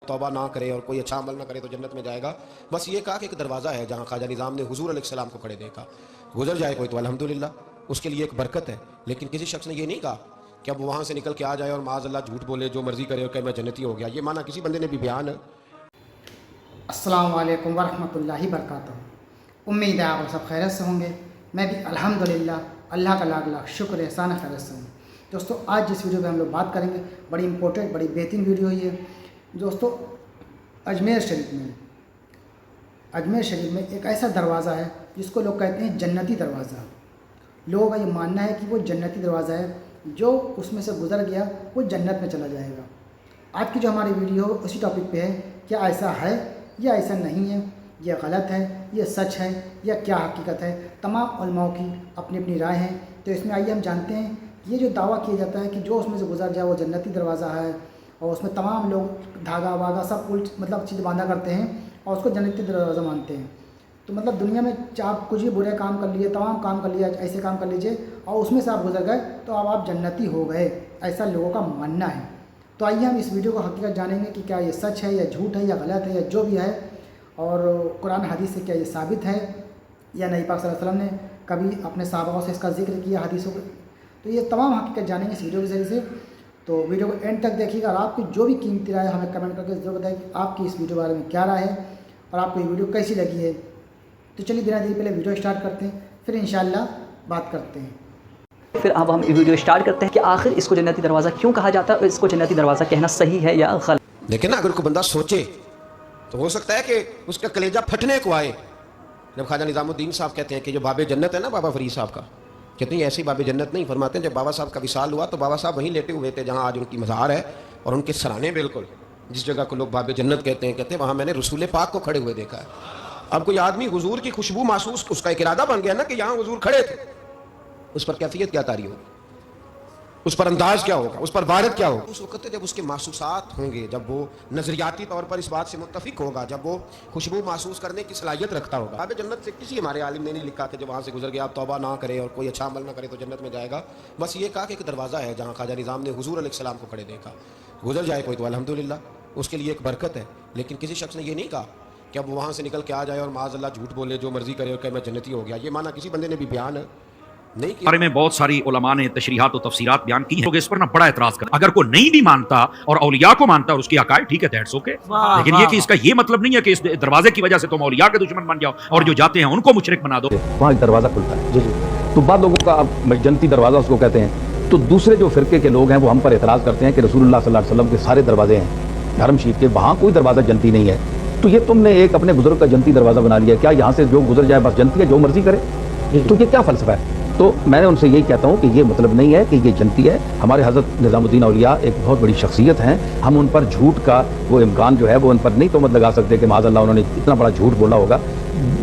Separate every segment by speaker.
Speaker 1: तौबा ना करे और कोई अच्छा अमल ना करे तो जन्नत में जाएगा। बस ये कहा कि एक दरवाज़ा है जहाँ ख्वाजा निज़ाम ने हुजूर अलैहिस्सलाम को खड़े देखा। गुजर जाए कोई तो अल्हम्दुलिल्लाह, उसके लिए एक बरकत है। लेकिन किसी शख्स ने ये नहीं कहा कि अब वहाँ से निकल के आ जाए और माज़अल्लाह झूठ बोले, जो मर्ज़ी करे और कहे मैं जन्नती हो गया। ये माना किसी बंदे ने भी बयान है।
Speaker 2: अस्सलामु अलैकुम वरहमतुल्लाहि वबरकातुहू। उम्मीद है आप सब खैरियत से होंगे। मैं भी अल्हम्दुलिल्लाह अल्लाह का लाख लाख शुक्र एहसान खैरियत से हूँ। दोस्तों, आज जिस वीडियो में हम लोग बात करेंगे, बड़ी इंपॉर्टेंट बड़ी बेहतरीन वीडियो है ये। दोस्तों, अजमेर शरीफ में एक ऐसा दरवाज़ा है जिसको लोग कहते हैं जन्नती दरवाज़ा। लोगों का ये मानना है कि वो जन्नती दरवाज़ा है, जो उसमें से गुज़र गया वो जन्नत में चला जाएगा। आज की जो हमारी वीडियो उसी टॉपिक पे है, क्या ऐसा है या ऐसा नहीं है, ये गलत है, ये सच है या क्या हकीकत है। तमाम उलमाओं की अपनी अपनी राय है। तो इसमें आइए हम जानते हैं कि ये जो दावा किया जाता है कि जो उसमें से गुज़र जाए वो जन्नती दरवाज़ा है, और उसमें तमाम लोग धागा वागा सब उल्ट मतलब चीज़ बांधा करते हैं और उसको जन्नती दरवाज़ा मानते हैं। तो मतलब दुनिया में आप कुछ भी बुरे काम कर लिए, तमाम काम कर लिए, ऐसे काम कर लीजिए और उसमें से आप गुजर गए तो अब आप जन्नती हो गए, ऐसा लोगों का मानना है। तो आइए हम इस वीडियो को हकीकत जानेंगे कि क्या ये सच है या झूठ है या गलत है या जो भी है, और कुरान हदीस से क्या ये साबित है या नहीं। पाक सल्लल्लाहु अलैहि वसल्लम ने कभी अपने सहाबाओं से इसका जिक्र किया हदीसों को। तो ये तमाम हकीकत जानेंगे इस वीडियो के ज़रिए से। तो वीडियो को एंड तक देखिएगा और आपकी जो भी कीमती राय हमें कमेंट करके ज़रूर बताएं कि आपकी इस वीडियो के बारे में क्या राय है और आपको ये वीडियो कैसी लगी है। तो चलिए बिना देरी पहले वीडियो स्टार्ट करते हैं, फिर इंशाल्लाह बात करते हैं।
Speaker 3: फिर अब हम वीडियो स्टार्ट करते हैं कि आखिर इसको जन्नती दरवाज़ा क्यों कहा जाता है और इसको जन्नती दरवाज़ा कहना सही है या गलत।
Speaker 1: लेकिन ना, अगर कोई बंदा सोचे तो हो सकता है कि उसका कलेजा फटने को आए जब ख्वाजा निज़ामुद्दीन साहब कहते हैं कि जो बाबे जन्नत है ना, बाबा फरीद साहब का, कहते हैं ऐसे ही बाबे जन्नत नहीं, फरमाते हैं जब बाबा साहब का विसाल हुआ तो बाबा साहब वहीं लेटे हुए थे जहाँ आज उनकी मज़ार है, और उनके सराने बिल्कुल जिस जगह को लोग बाबे जन्नत कहते हैं वहाँ मैंने रसूल पाक को खड़े हुए देखा है। अब कोई आदमी हुजूर की खुशबू महसूस, उसका एक इरादा बन गया ना कि यहाँ हुजूर खड़े थे, उस पर कैफियत क्या तारी होगी, उस पर अंदाज क्या होगा, उस पर वारद क्या होगा। उस वक्त जब उसके महसूसात होंगे, जब वो नजरियाती तौर पर इस बात से मुत्तफिक होगा, जब वो खुशबू महसूस करने की सलाहियत रखता होगा। बाबे जन्नत से किसी हमारे आलिम ने नहीं लिखा कि जब वहाँ से गुजर गया आप तौबा ना करे और कोई अच्छा अमल ना करे तो जन्नत में जाएगा। बस ये कहा कि एक दरवाज़ा है जहाँ ख्वाजा निज़ाम ने हुजूर अलैहिस्सलाम को खड़े देखा। गुजर जाए कोई तो अल्हम्दुलिल्लाह, उसके लिए एक बरकत है। लेकिन किसी शख्स ने ये नहीं कहा कि अब वहाँ से निकल के आ जाए और माज़अल्लाह झूठ बोले, जो मर्ज़ी करे और कहे मैं जन्नती हो गया। ये माना किसी बंदे ने भी बयान नहीं किया।
Speaker 4: बारे में बहुत सारी उलमा ने तशरीहात और तफसीरात बयान की हैं। लोग इस पर ना बड़ा एतराज कर, अगर कोई नहीं भी मानता और औलिया को मानता और उसकी अकायद, ठीक है, दैट्स ओके। लेकिन ये कि इसका ये मतलब नहीं है कि इस दरवाजे की वजह से तुम औलिया के दुश्मन बन जाओ और जो जाते हैं उनको मुशरिक बना दो।
Speaker 5: वहाँ एक दरवाजा खुलता है जी। तो बाद लोगों का अब जन्नती दरवाजा उसको कहते हैं। तो दूसरे जो फिरके के लोग हैं वो हम पर एतराज करते हैं कि रसूलुल्लाह सल्लल्लाहु अलैहि वसल्लम के सारे दरवाजे हैं हरम शरीफ के, वहाँ कोई दरवाजा जन्नती नहीं है। तो ये तुमने एक अपने बुजुर्ग का जन्नती दरवाजा बना लिया, क्या यहाँ से जो गुजर जाए बस जन्नती है, जो मर्जी करे? तो ये क्या फलसफा है? तो मैं उनसे यही कहता हूँ कि ये मतलब नहीं है कि ये जन्नती है। हमारे हज़रत निज़ामुद्दीन औलिया एक बहुत बड़ी शख्सियत हैं, हम उन पर झूठ का वो इम्कान जो है वो उन पर नहीं तोहमत लगा सकते कि माज़अल्लाह उन्होंने इतना बड़ा झूठ बोला होगा।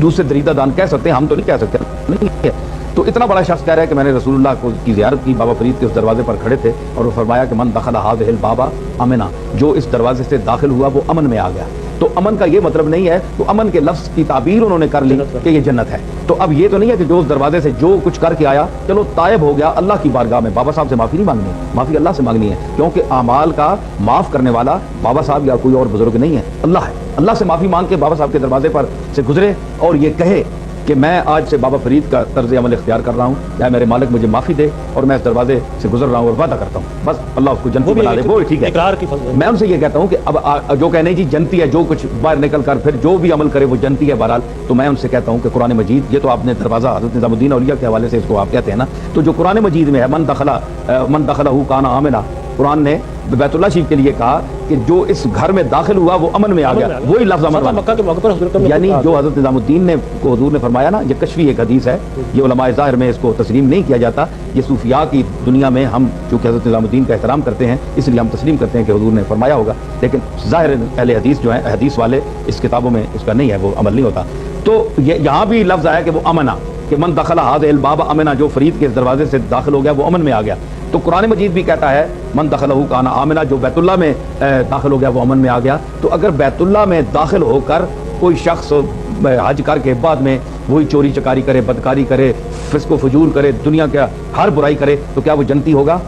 Speaker 5: दूसरे दरीदा दान कह सकते हैं, हम तो नहीं कह सकते। नहीं है तो इतना बड़ा शख्स कह रहा है कि मैंने रसूलुल्लाह को की ज़ियारत की, बाबा फरीद के उस दरवाजे पर खड़े थे और वो फरमाया कि मन दखल हाज़िहिल बाबा अमना, जो इस दरवाजे से दाखिल हुआ वो अमन में आ गया। तो अमन का ये मतलब नहीं है, तो अमन के लफ्ज़ की ताबीर उन्होंने कर ली कि ये जन्नत है। तो अब ये तो नहीं है कि जो उस दरवाजे से जो कुछ करके आया चलो तायब हो गया, अल्लाह की बारगाह में बाबा साहब से माफ़ी नहीं मांगनी, माफ़ी अल्लाह से मांगनी है, क्योंकि आमाल का माफ़ करने वाला बाबा साहब या कोई और बुजुर्ग नहीं है, अल्लाह है। अल्लाह से माफ़ी मांग के बाबा साहब के दरवाजे पर से गुजरे और ये कहे कि मैं आज से बाबा फरीद का तर्ज अमल इख्तियार कर रहा हूँ, या मेरे मालिक मुझे माफ़ी दे और मैं इस दरवाजे से गुजर रहा हूँ और वादा करता हूँ, बस अल्लाह उसको जन्नती बना ले, वो ठीक है। मैं उनसे ये कहता हूँ कि अब जो कहने जी जन्नती है, जो कुछ बाहर निकल कर फिर जो भी अमल करे वो जन्नती है बहरहाल, तो मैं उनसे कहता हूँ कि कुरान मजीद, ये तो आपने दरवाज़ा हज़रत निज़ामुद्दीन औलिया के हवाले से इसको आप कहते हैं ना, तो जो कुरान मजीद में है मन दखलहू काना आमिना, कुरान ने बैतुल्लाह शरीफ के लिए कहा कि जो इस घर में दाखिल हुआ वो अमन में आ गया, वही लफ्ज़ अमन मक्का के मौके पर, यानी जो हज़रत निज़ामुद्दीन ने को हुजूर ने फरमाया ना, ये कश्फी एक हदीस है, ये उलमाए ज़ाहिर में इसको तस्लीम नहीं किया जाता। ये सूफिया की दुनिया में हम चूँकि हज़रत निज़ामुद्दीन का एहतराम करते हैं इसलिए हम तस्लीम करते हैं कि हुजूर ने फरमाया होगा, लेकिन ज़ाहिर अहले हदीस जो है, हदीस वाले इस किताबों में इसका नहीं है, वो अमल नहीं होता। तो ये यहाँ भी लफ्ज़ आया कि वो अमना, कि मन दखला हाज़िहिल बाबा अमना, जो फरीद के दरवाजे से दाखिल हो गया वो अमन में आ गया। तो कुरान मजीद भी कहता है मन दखलहू काना आमिना, जो बैतुल्लाह में दाखिल हो गया वो अमन में आ गया। तो अगर बैतुल्लाह में दाखिल होकर कोई शख्स हज करके बाद में वही चोरी चकारी करे, बदकारी करे, फिस्को फजूर करे, दुनिया का हर बुराई करे, तो क्या वो जन्नती होगा?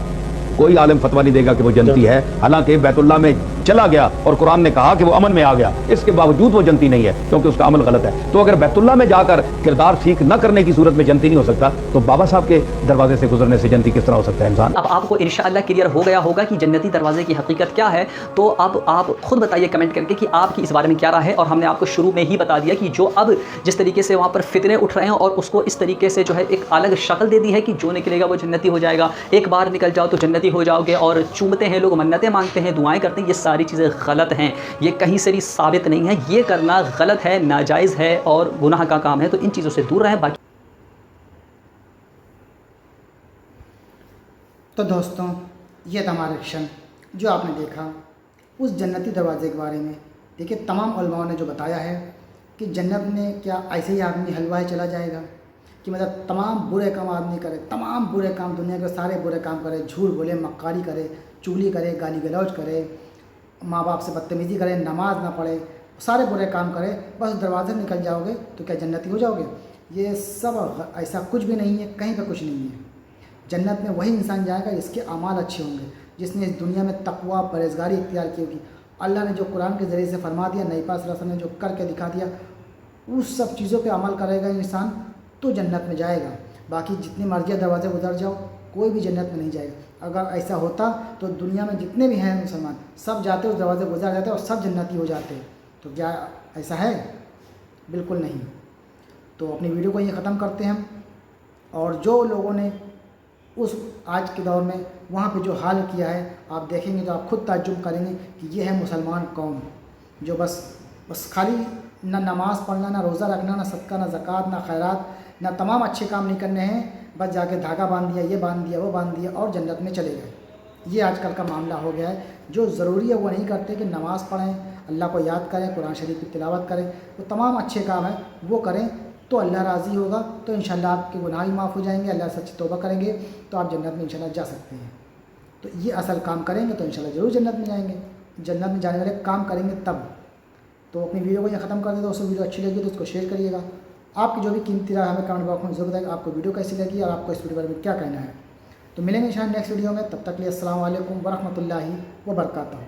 Speaker 5: कोई आलिम फतवा नहीं देगा कि वो जन्नती है। हालांकि बैतुल्लाह में चला गया और कुरान ने कहा कि वो अमन में आ गया, इसके बावजूद वो जन्नती नहीं है क्योंकि उसका अमल गलत है। तो अगर बैतुल्लाह में जाकर किरदार ठीक न करने की सूरत में जन्नती नहीं हो सकता, तो बाबा साहब के दरवाजे से गुजरने से जन्नती किस तरह हो सकता है इंसान?
Speaker 3: अब आपको इंशाअल्लाह क्लियर हो गया होगा कि जन्नती दरवाजे की हकीकत क्या है। तो अब आप खुद बताइए कमेंट करके कि आपकी इस बारे में क्या राय है। और हमने आपको शुरू में ही बता दिया कि जो अब जिस तरीके से वहाँ पर फितने उठ रहे हैं और उसको इस तरीके से जो है एक अलग शक्ल दे दी है कि जो निकलेगा वो जन्नती हो जाएगा, एक बार निकल जाओ तो जन्नती हो जाओगे, और चूमते हैं लोग, मन्नतें मांगते हैं, दुआएं करते हैं, ये सारी चीज़ें गलत हैं। ये कहीं से भी साबित नहीं है, ये करना गलत है, नाजायज़ है और गुनाह का काम है। तो इन चीज़ों से दूर रहें। बाकी
Speaker 2: तो दोस्तों, ये था हमारा रिएक्शन जो आपने देखा उस जन्नती दरवाजे के बारे में। देखिए, तमाम उलमाओं ने जो बताया है कि जन्नत में क्या ऐसे ही आदमी हलवाई चला जाएगा कि मतलब तमाम बुरे काम आदमी करे, तमाम बुरे काम, दुनिया के सारे बुरे काम करे, झूठ बोले, मक्कारी करे, चुगली करे, गाली गलौज करे, माँ बाप से बदतमीज़ी करे, नमाज ना पढ़े, सारे बुरे काम करे, बस दरवाजे निकल जाओगे तो क्या जन्नती हो जाओगे? ये सब ऐसा कुछ भी नहीं है, कहीं पर कुछ नहीं है। जन्नत में वही इंसान जाएगा जिसके अमाल अच्छे होंगे, जिसने इस दुनिया में तकवा परहेज़गारी इख्तियार की होगी। अल्लाह ने जो कुरान के ज़रिए से फरमा दिया, नबी पाक सल्लल्लाहु अलैहि वसल्लम ने जो करके दिखा दिया, उस सब चीज़ों पे अमल करेगा इंसान तो जन्नत में जाएगा। बाकी जितनी मर्जी दरवाजे गुजर जाओ, कोई भी जन्नत में नहीं जाएगा। अगर ऐसा होता तो दुनिया में जितने भी हैं मुसलमान सब जाते, उस दरवाजे गुजर जाते और सब जन्नती हो जाते। तो क्या ऐसा है? बिल्कुल नहीं। तो अपनी वीडियो को ये ख़त्म करते हैं हम। और जो लोगों ने उस आज के दौर में वहाँ पे जो हाल किया है, आप देखेंगे तो आप खुद ताज्जुब करेंगे कि ये है मुसलमान कौम जो बस खाली ना नमाज़ पढ़ना, ना रोज़ा रखना, ना सदका, ना ज़कात, ना खैरात, ना तमाम अच्छे काम नहीं करने हैं, बस जाके धागा बांध दिया, ये बांध दिया, वो बांध दिया और जन्नत में चले गए। ये आजकल का मामला हो गया है। जो ज़रूरी है वो नहीं करते कि नमाज़ पढ़ें, अल्लाह को याद करें, कुरान शरीफ की तिलावत करें, तो तमाम अच्छे काम हैं वो करें तो अल्लाह राज़ी होगा। तो इंशाल्लाह आपके गुनाह भी माफ़ हो जाएंगे, अल्लाह से सच्ची तौबा करेंगे तो आप जन्नत में इंशाल्लाह जा सकते हैं। तो ये असल काम करेंगे तो इंशाल्लाह ज़रूर जन्नत में जाएंगे। जन्नत में जाने वाले काम करेंगे तब। तो अपनी वीडियो को यहाँ ख़त्म कर दे दोस्तों। वीडियो अच्छी लगी तो उसको शेयर करिएगा। आपकी जो भी कीमती राय हमें कमेंट बॉक्स में ज़रूर बताएगा आपको वीडियो कैसी लगी और आपको इस वीडियो के बारे में क्या कहना है। तो मिलेंगे शायद नेक्स्ट वीडियो में, तब तक के लिए अस्सलाम वालेकुम वरहमतुल्लाहि वबरकातुहू।